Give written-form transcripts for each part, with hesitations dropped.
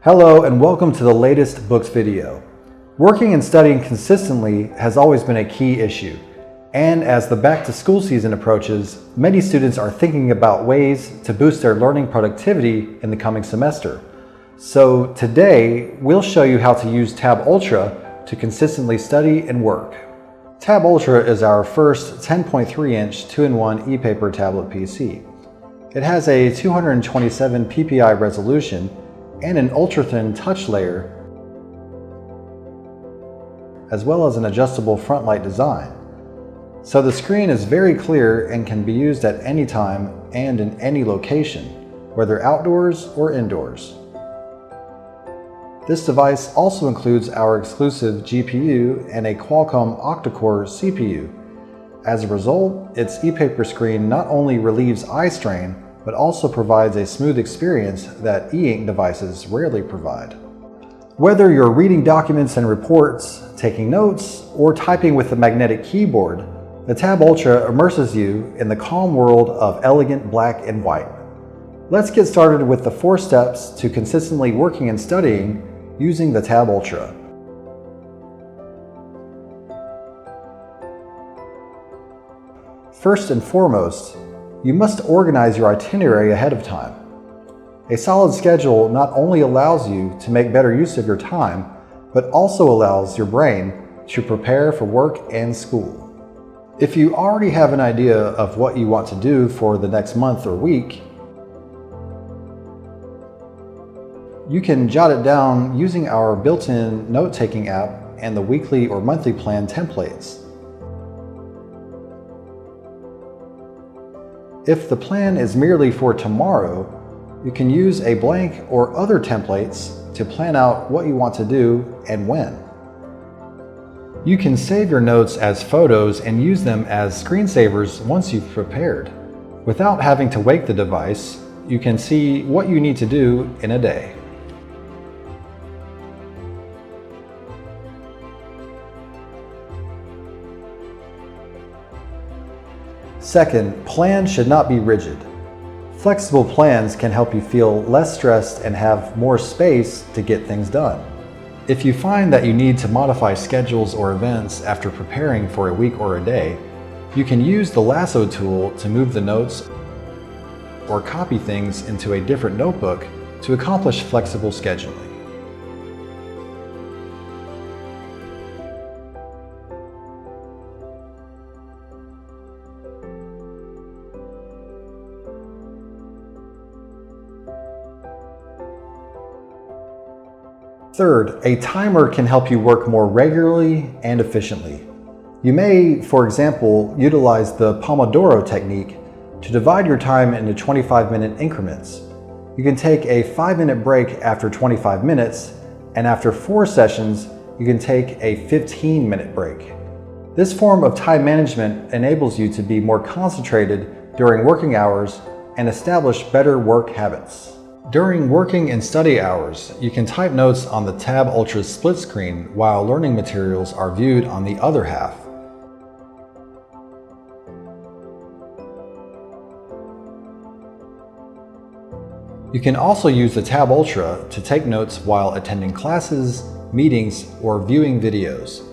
Hello and welcome to the latest Books video. Working and studying consistently has always been a key issue, and as the back-to-school season approaches, many students are thinking about ways to boost their learning productivity in the coming semester. So today, we'll show you how to use Tab Ultra to consistently study and work. Tab Ultra is our first 10.3-inch 2-in-1 ePaper tablet PC. It has a 227 ppi resolution and an ultra-thin touch layer, as well as an adjustable front light design. So the screen is very clear and can be used at any time and in any location, whether outdoors or indoors. This device also includes our exclusive GPU and a Qualcomm octa-core CPU. As a result, its ePaper screen not only relieves eye strain, but also provides a smooth experience that e-ink devices rarely provide. Whether you're reading documents and reports, taking notes, or typing with the magnetic keyboard, the Tab Ultra immerses you in the calm world of elegant black and white. Let's get started with the 4 steps to consistently working and studying using the Tab Ultra. First and foremost, you must organize your itinerary ahead of time. A solid schedule not only allows you to make better use of your time, but also allows your brain to prepare for work and school. If you already have an idea of what you want to do for the next month or week, you can jot it down using our built-in note-taking app and the weekly or monthly plan templates. If the plan is merely for tomorrow, you can use a blank or other templates to plan out what you want to do and when. You can save your notes as photos and use them as screensavers once you've prepared. Without having to wake the device, you can see what you need to do in a day. Second, plans should not be rigid. Flexible plans can help you feel less stressed and have more space to get things done. If you find that you need to modify schedules or events after preparing for a week or a day, you can use the lasso tool to move the notes or copy things into a different notebook to accomplish flexible scheduling. Third, a timer can help you work more regularly and efficiently. You may, for example, utilize the Pomodoro technique to divide your time into 25-minute increments. You can take a 5-minute break after 25 minutes, and after 4 sessions, you can take a 15-minute break. This form of time management enables you to be more concentrated during working hours and establish better work habits. During working and study hours, you can type notes on the Tab Ultra's split screen while learning materials are viewed on the other half. You can also use the Tab Ultra to take notes while attending classes, meetings, or viewing videos.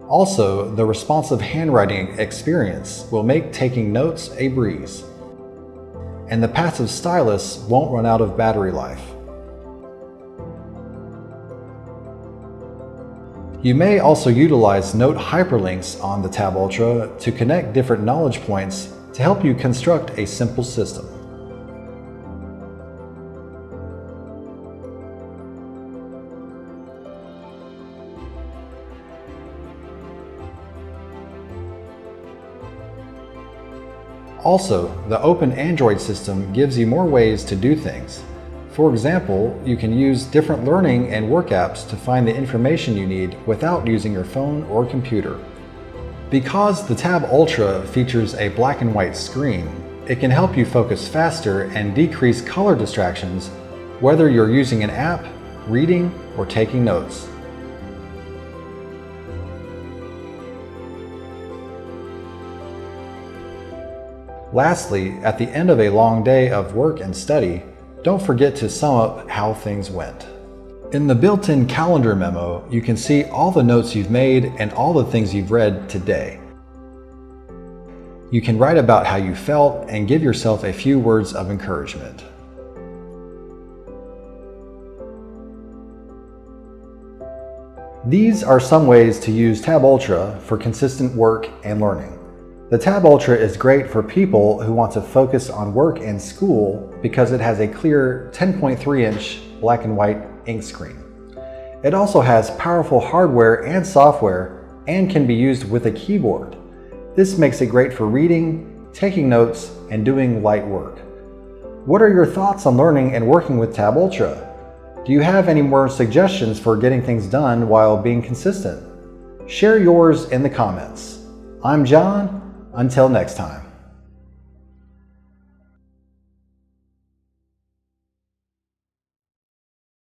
Also, the responsive handwriting experience will make taking notes a breeze, and the passive stylus won't run out of battery life. You may also utilize note hyperlinks on the Tab Ultra to connect different knowledge points to help you construct a simple system. Also, the open Android system gives you more ways to do things. For example, you can use different learning and work apps to find the information you need without using your phone or computer. Because the Tab Ultra features a black and white screen, it can help you focus faster and decrease color distractions, whether you're using an app, reading, or taking notes. Lastly, at the end of a long day of work and study, don't forget to sum up how things went. In the built-in calendar memo, you can see all the notes you've made and all the things you've read today. You can write about how you felt and give yourself a few words of encouragement. These are some ways to use Tab Ultra for consistent work and learning. The Tab Ultra is great for people who want to focus on work and school because it has a clear 10.3-inch black and white ink screen. It also has powerful hardware and software and can be used with a keyboard. This makes it great for reading, taking notes, and doing light work. What are your thoughts on learning and working with Tab Ultra? Do you have any more suggestions for getting things done while being consistent? Share yours in the comments. I'm John. Until next time.